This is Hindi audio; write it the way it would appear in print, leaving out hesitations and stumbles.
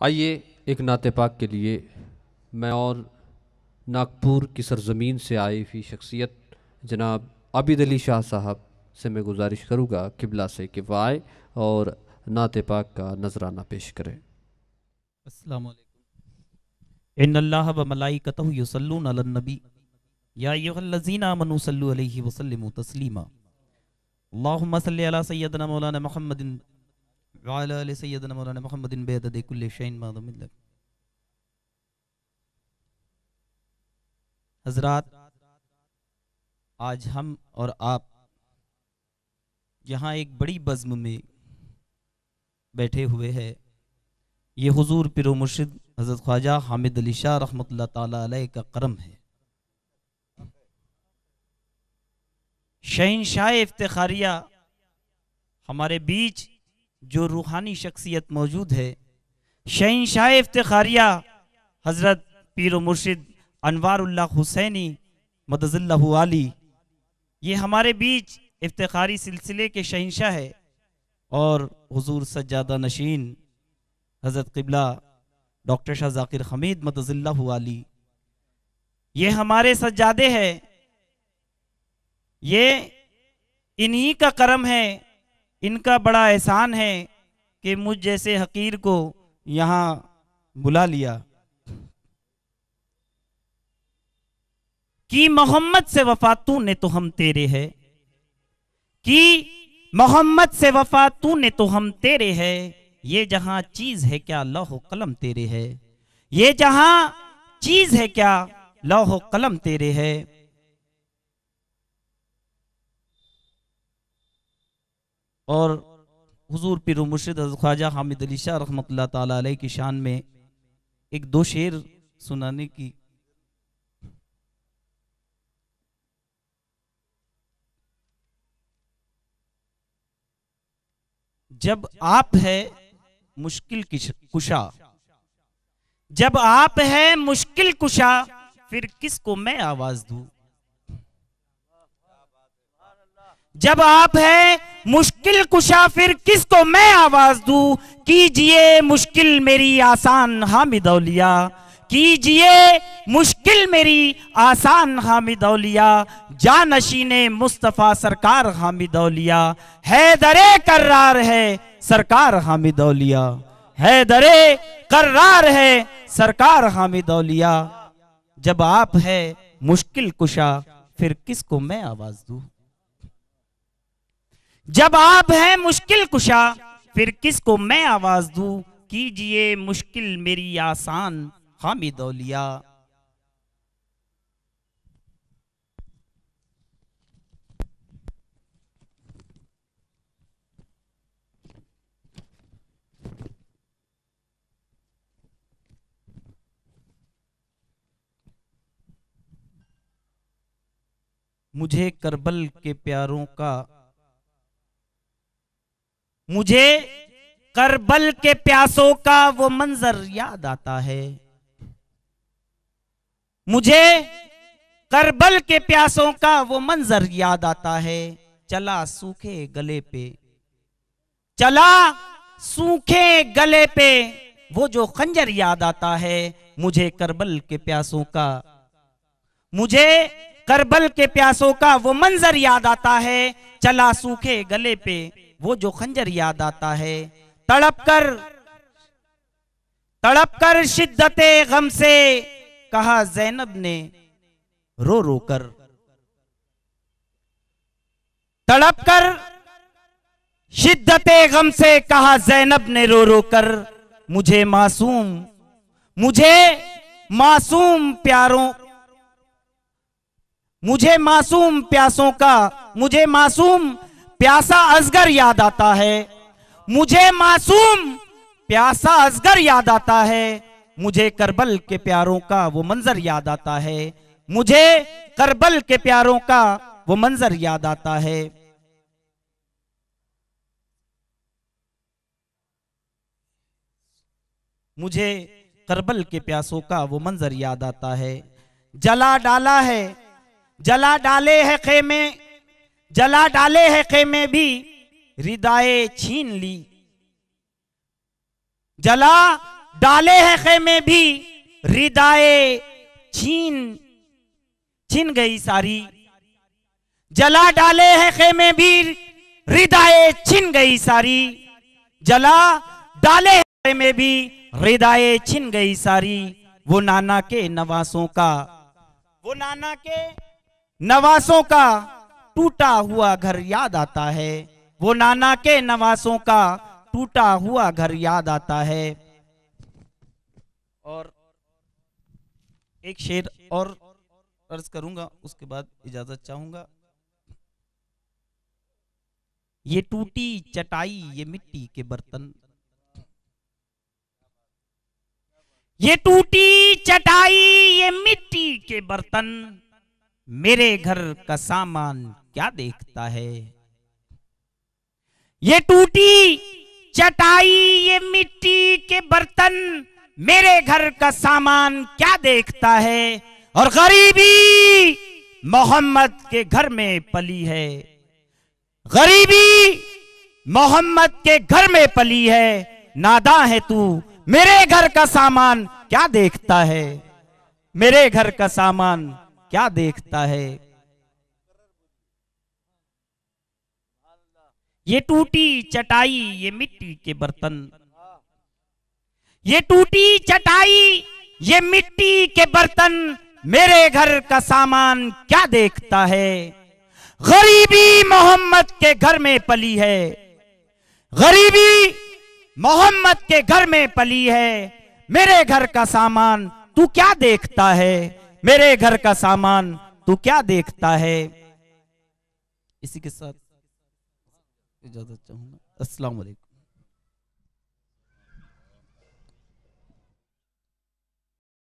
आइए एक नाते पाक के लिए मैं और नागपुर की सरज़मीन से आई हुई शख्सियत जनाब आबिद अली शाह साहब से मैं गुजारिश करूँगा किबला से कि वह आए और नाते पाक का नजराना पेश करें। अस्सलामु अलैकुम। इन्नल्लाह व मलाइकतहु युसल्लूना अलन नबी या अय्युहल्लज़ीना आमनू सल्लु अलैहि व सल्लिमू तस्लीमा। अल्लाहुम्मा सल्लि अला सय्यदना मौलाना मुहम्मदिन व अला आलि सय्यदना मौलाना मुहम्मदिन बिअददि कुल्लि शैइन मा दुमिल्ला। हज़रात, आज हम और आप यहाँ एक बड़ी बज़्म में बैठे हुए हैं। ये हुजूर पिरो मुर्शिद हज़रत ख्वाजा हामिद अली शाह रहमतुल्लाह ताला अलैह का करम है। शहंशाह इफ्तिखारिया हमारे बीच जो रूहानी शख्सियत मौजूद है, शहंशाह इफ्तिखारिया हज़रत पीरो मुर्शिद अनवारुल्लाह हुसैनी मदज़िल्लहु आली, ये हमारे बीच इफ्तिखारी सिलसिले के शहंशाह है। और हुजूर सज्जादा नशीन हज़रत क़िबला डॉक्टर शाह ज़ाकिर हमीद मदज़िल्लहु आली, ये हमारे सज्जादे हैं। ये इन्हीं का करम है, इनका बड़ा एहसान है कि मुझ जैसे हकीर को यहाँ बुला लिया। कि मोहम्मद से वफा तूने तो हम तेरे है, कि मोहम्मद से वफा तूने तो हम तेरे है। ये जहां चीज है क्या लौह कलम तेरे है, ये जहां चीज है क्या लौह कलम तेरे है। और हुजूर पीर मुर्शिद हज़रत ख्वाजा हामिद अली शाह रहमतुल्लाह ताला अलैह की शान में एक दो शेर सुनाने की जब आप है मुश्किल कुशा, जब आप है मुश्किल कुशा, फिर किसको मैं आवाज दूं। जब आप है मुश्किल कुशा, फिर किसको मैं आवाज दूं। कीजिए मुश्किल मेरी आसान हामिद औलिया, कीजिए मुश्किल मेरी आसान हामिद औलिया। जानशीने मुस्तफ़ा सरकार हामिद औलिया, हैदरे कर्रार है सरकार हामिद औलिया, हैदरे कर्रार है सरकार हामिद औलिया। जब आप है मुश्किल कुशा, फिर किसको मैं आवाज दूं। जब आप है मुश्किल कुशा, फिर किसको मैं आवाज दूं। कीजिए मुश्किल मेरी आसान हामिद औलिया। मुझे करबल के प्यारों का, मुझे करबल के प्यासों का वो मंजर याद आता है। मुझे करबल के प्यासों का वो मंजर याद आता है। चला सूखे गले पे, चला सूखे गले पे वो जो खंजर याद आता है। मुझे करबल के प्यासों का, मुझे करबल के प्यासों का वो मंजर याद आता है। चला सूखे गले पे वो जो खंजर याद आता है। तड़प कर शिद्दते गम से कहा ज़ैनब ने रो रो कर। तड़प कर शिद्दते गम से कहा ज़ैनब ने रो रो कर। मुझे मासूम प्यारों, मुझे मासूम प्यासों का, मुझे मासूम प्यासा असगर याद आता है। मुझे मासूम प्यासा असगर याद आता है। मुझे करबल के प्यारों का वो मंजर याद आता है। मुझे करबल के प्यारों का वो मंजर याद आता है। मुझे करबल के प्यासों का वो मंजर याद आता है। जला डाला है, जला डाले है खेमे, जला डाले है खेमे भी रिदाए छीन ली। जला डाले हैं खेमे भी रिदाए छीन गई सारी। जला डाले हैं खेमे भी रिदाए छीन गई सारी। जला डाले हैं खेमे भी रिदाए छीन गई सारी। वो नाना के नवासों का टूटा हुआ घर याद आता है। वो नाना के नवासों का टूटा हुआ घर याद आता है। और एक शेर और अर्ज करूंगा, उसके बाद इजाजत चाहूंगा। ये टूटी चटाई ये मिट्टी के बर्तन, ये टूटी चटाई ये मिट्टी के बर्तन, मेरे घर का सामान क्या देखता है। ये टूटी चटाई ये मिट्टी के बर्तन, मेरे घर का सामान क्या देखता है। और गरीबी मोहम्मद के घर में पली है, गरीबी मोहम्मद के घर में पली है। नादा है तू मेरे घर का सामान क्या देखता है, मेरे घर का सामान क्या देखता है। ये टूटी चटाई ये मिट्टी के बर्तन, ये टूटी चटाई ये मिट्टी के बर्तन, मेरे घर का सामान क्या देखता है। गरीबी मोहम्मद के घर में पली है, गरीबी मोहम्मद के घर में पली है। मेरे घर का सामान तू क्या देखता है, मेरे घर का सामान तू क्या देखता है। इसी के साथ इजाजत चाहूंगा। अस्सलाम वालेकुम।